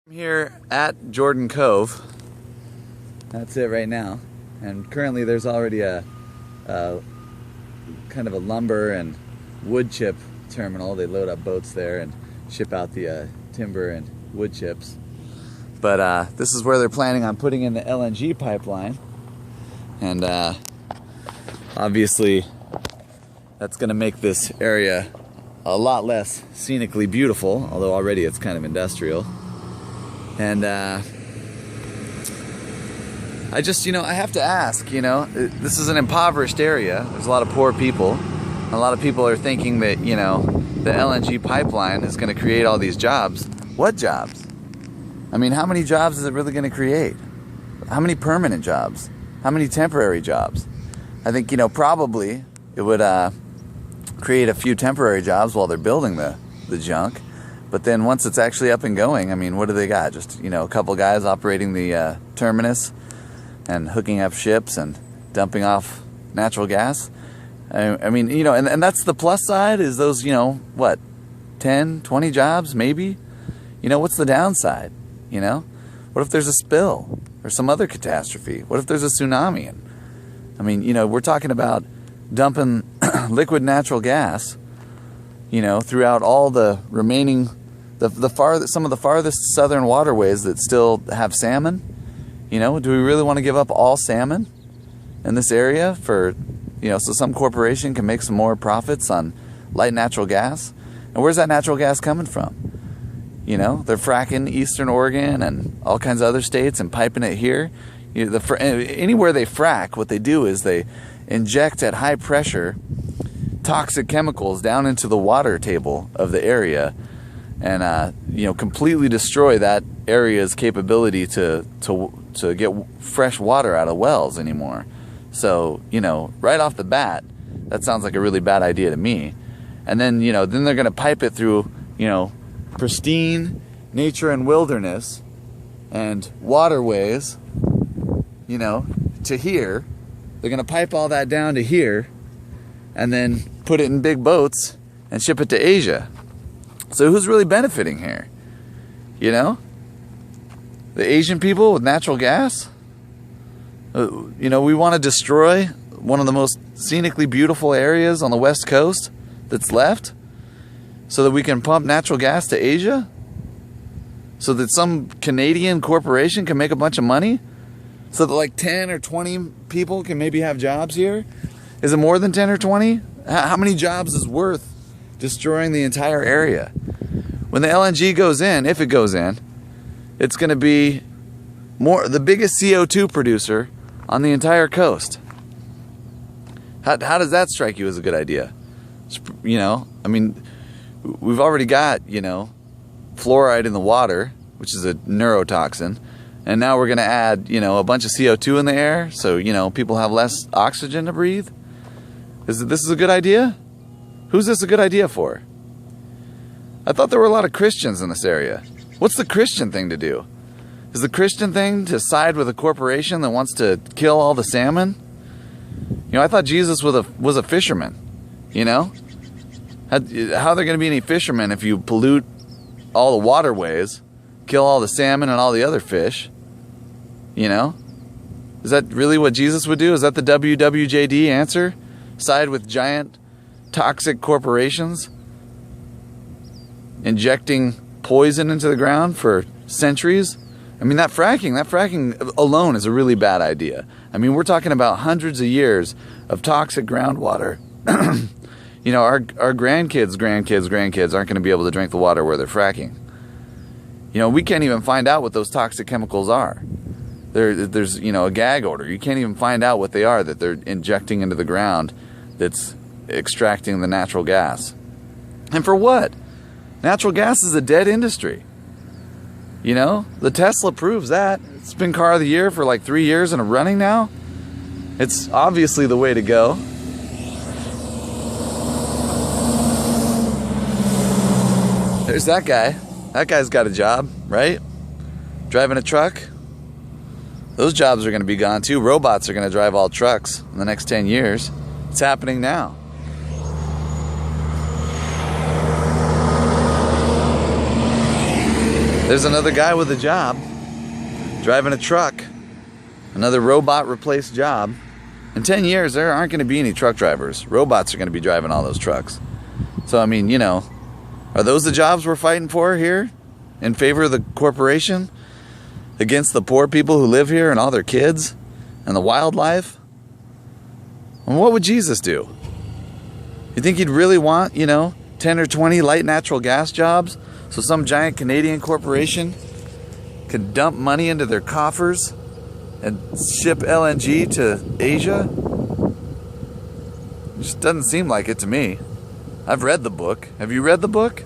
I'm here at Jordan Cove. That's it right now. And currently there's already a kind of a lumber and wood chip terminal. They load up boats there and ship out the timber and wood chips. But this is where they're planning on putting in the LNG pipeline. And obviously that's going to make this area a lot less scenically beautiful, although already it's kind of industrial. And I just, I have to ask, this is an impoverished area. There's a lot of poor people. A lot of people are thinking that, the LNG pipeline is going to create all these jobs. What jobs? I mean, how many jobs is it really going to create? How many permanent jobs? How many temporary jobs? I think, probably it would create a few temporary jobs while they're building the junk. But then once it's actually up and going, I mean, what do they got? Just, a couple guys operating the terminus and hooking up ships and dumping off natural gas. I mean, and that's the plus side is those, what, 10, 20 jobs maybe? What's the downside? What if there's a spill or some other catastrophe? What if there's a tsunami? And, I mean, we're talking about dumping liquid natural got throughout all the remaining some of the farthest southern waterways that still have salmon. Do we really want to give up all salmon in this area for, so some corporation can make some more profits on light natural gas? And where's that natural gas coming from? They're fracking Eastern Oregon and all kinds of other states and piping it here. Anywhere they frack, what they do is they inject at high pressure toxic chemicals down into the water table of the area and completely destroy that area's capability to get fresh water out of wells anymore. So, right off the bat, that sounds like a really bad idea to me. And then, then they're going to pipe it through, pristine nature and wilderness and waterways, to here. They're going to pipe all that down to here and then put it in big boats and ship it to Asia. So who's really benefiting here? The Asian people with natural gas? We want to destroy one of the most scenically beautiful areas on the West Coast that's left so that we can pump natural gas to Asia? So that some Canadian corporation can make a bunch of money? So that like 10 or 20 people can maybe have jobs here? Is it more than 10 or 20? How many jobs is worth destroying the entire area? When the LNG goes in, if it goes in, it's going to be the biggest CO2 producer on the entire coast. How does that strike you as a good idea? I mean, we've already got, fluoride in the water, which is a neurotoxin. And now we're going to add, a bunch of CO2 in the air so, people have less oxygen to breathe. This is a good idea? Who's this a good idea for? I thought there were a lot of Christians in this area. What's the Christian thing to do? Is the Christian thing to side with a corporation that wants to kill all the salmon? I thought Jesus was a fisherman, How are there going to be any fishermen if you pollute all the waterways, kill all the salmon and all the other fish? Is that really what Jesus would do? Is that the WWJD answer? Side with giant toxic corporations injecting poison into the ground for centuries? I mean, that fracking alone is a really bad idea. I mean, we're talking about hundreds of years of toxic groundwater. Our grandkids aren't going to be able to drink the water where they're fracking. We can't even find out what those toxic chemicals are. There's a gag order. You can't even find out what they are that they're injecting into the ground that's extracting the natural gas. And for what? Natural gas is a dead industry. The Tesla proves that. It's been car of the year for like 3 years in a running now. It's obviously the way to go. There's that guy. That guy's got a job, right? Driving a truck. Those jobs are going to be gone too. Robots are going to drive all trucks in the next 10 years. It's happening now. There's another guy with a job, driving a truck, another robot replaced job. In 10 years, there aren't going to be any truck drivers. Robots are going to be driving all those trucks. So, I mean, you know, are those the jobs we're fighting for here? In favor of the corporation? Against the poor people who live here and all their kids? And the wildlife? And what would Jesus do? You think he'd really want, you know, 10 or 20 light natural gas jobs so some giant Canadian corporation could dump money into their coffers and ship LNG to Asia? It just doesn't seem like it to me. I've read the book. Have you read the book?